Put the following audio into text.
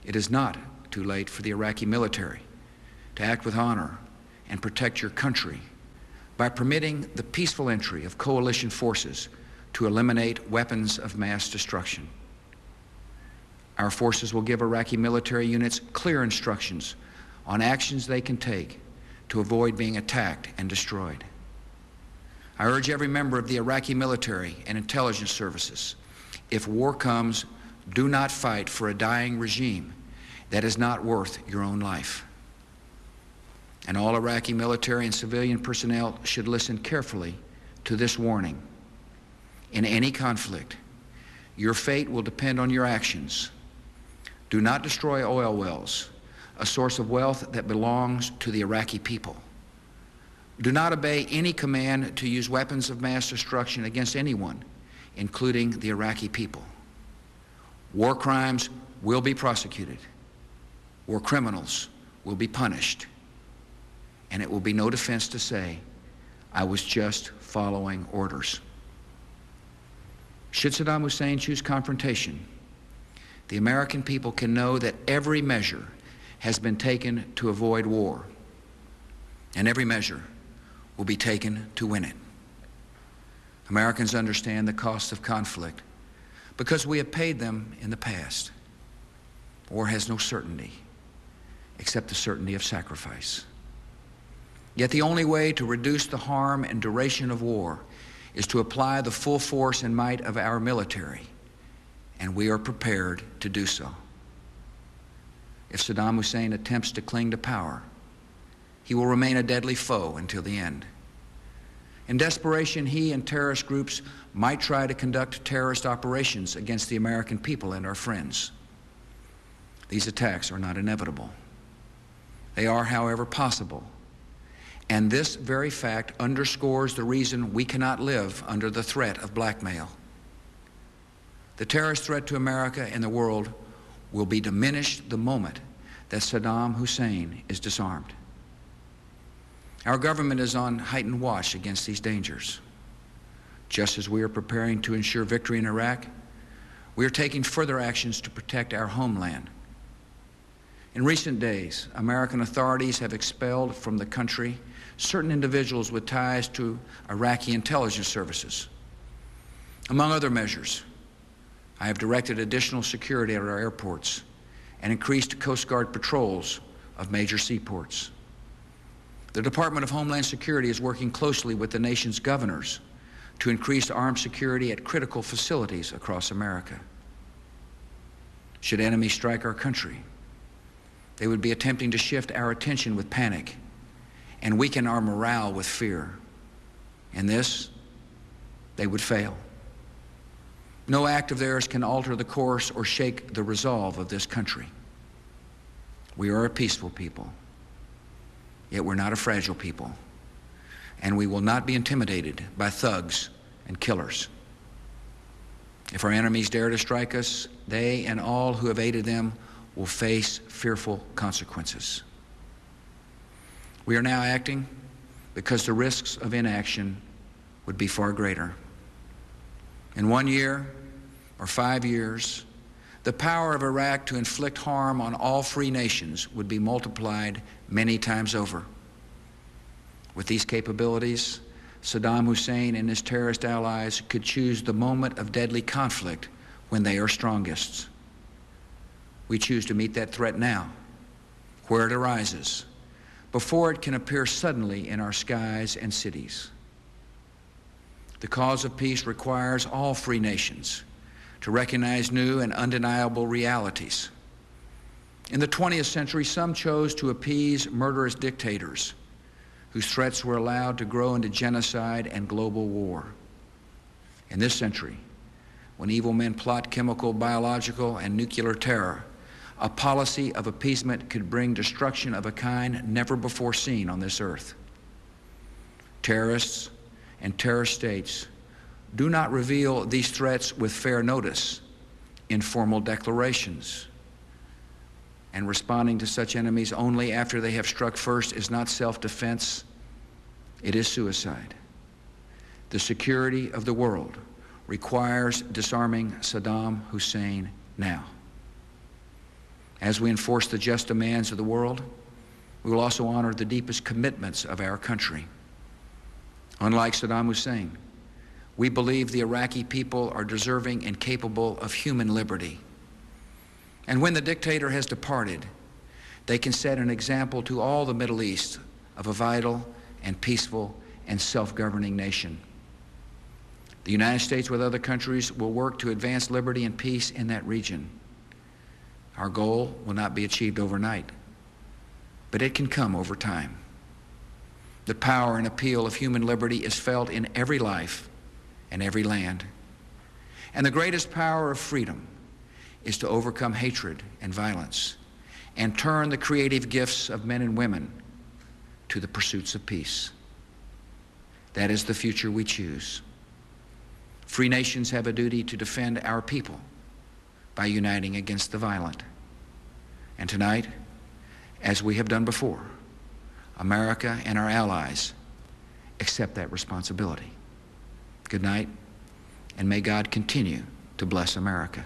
It is not too late for the Iraqi military to act with honor and protect your country by permitting the peaceful entry of coalition forces to eliminate weapons of mass destruction. Our forces will give Iraqi military units clear instructions on actions they can take to avoid being attacked and destroyed. I urge every member of the Iraqi military and intelligence services, if war comes, do not fight for a dying regime that is not worth your own life. And all Iraqi military and civilian personnel should listen carefully to this warning. In any conflict, your fate will depend on your actions. Do not destroy oil wells, a source of wealth that belongs to the Iraqi people. Do not obey any command to use weapons of mass destruction against anyone, including the Iraqi people. War crimes will be prosecuted. War criminals will be punished. And it will be no defense to say, I was just following orders. Should Saddam Hussein choose confrontation, the American people can know that every measure has been taken to avoid war, and every measure will be taken to win it. Americans understand the cost of conflict because we have paid them in the past. War has no certainty except the certainty of sacrifice. Yet the only way to reduce the harm and duration of war is to apply the full force and might of our military, and we are prepared to do so. If Saddam Hussein attempts to cling to power, he will remain a deadly foe until the end. In desperation, he and terrorist groups might try to conduct terrorist operations against the American people and our friends. These attacks are not inevitable. They are, however, possible. And this very fact underscores the reason we cannot live under the threat of blackmail. The terrorist threat to America and the world will be diminished the moment that Saddam Hussein is disarmed. Our government is on heightened watch against these dangers. Just as we are preparing to ensure victory in Iraq, we are taking further actions to protect our homeland. In recent days, American authorities have expelled from the country certain individuals with ties to Iraqi intelligence services. Among other measures, I have directed additional security at our airports and increased Coast Guard patrols of major seaports. The Department of Homeland Security is working closely with the nation's governors to increase armed security at critical facilities across America. Should enemies strike our country, they would be attempting to shift our attention with panic and weaken our morale with fear. In this, they would fail. No act of theirs can alter the course or shake the resolve of this country. We are a peaceful people, yet we're not a fragile people, and we will not be intimidated by thugs and killers. If our enemies dare to strike us, they and all who have aided them will face fearful consequences. We are now acting because the risks of inaction would be far greater. In 1 year or 5 years, the power of Iraq to inflict harm on all free nations would be multiplied many times over. With these capabilities, Saddam Hussein and his terrorist allies could choose the moment of deadly conflict when they are strongest. We choose to meet that threat now, where it arises, before it can appear suddenly in our skies and cities. The cause of peace requires all free nations to recognize new and undeniable realities. In the 20th century, some chose to appease murderous dictators whose threats were allowed to grow into genocide and global war. In this century, when evil men plot chemical, biological, and nuclear terror, a policy of appeasement could bring destruction of a kind never before seen on this earth. Terrorists and terrorist states do not reveal these threats with fair notice in formal declarations. And responding to such enemies only after they have struck first is not self-defense, it is suicide. The security of the world requires disarming Saddam Hussein now. As we enforce the just demands of the world, we will also honor the deepest commitments of our country. Unlike Saddam Hussein, we believe the Iraqi people are deserving and capable of human liberty. And when the dictator has departed, they can set an example to all the Middle East of a vital and peaceful and self-governing nation. The United States, with other countries, will work to advance liberty and peace in that region. Our goal will not be achieved overnight, but it can come over time. The power and appeal of human liberty is felt in every life and every land. And the greatest power of freedom is to overcome hatred and violence and turn the creative gifts of men and women to the pursuits of peace. That is the future we choose. Free nations have a duty to defend our people by uniting against the violent. And tonight, as we have done before, America and our allies accept that responsibility. Good night, and may God continue to bless America.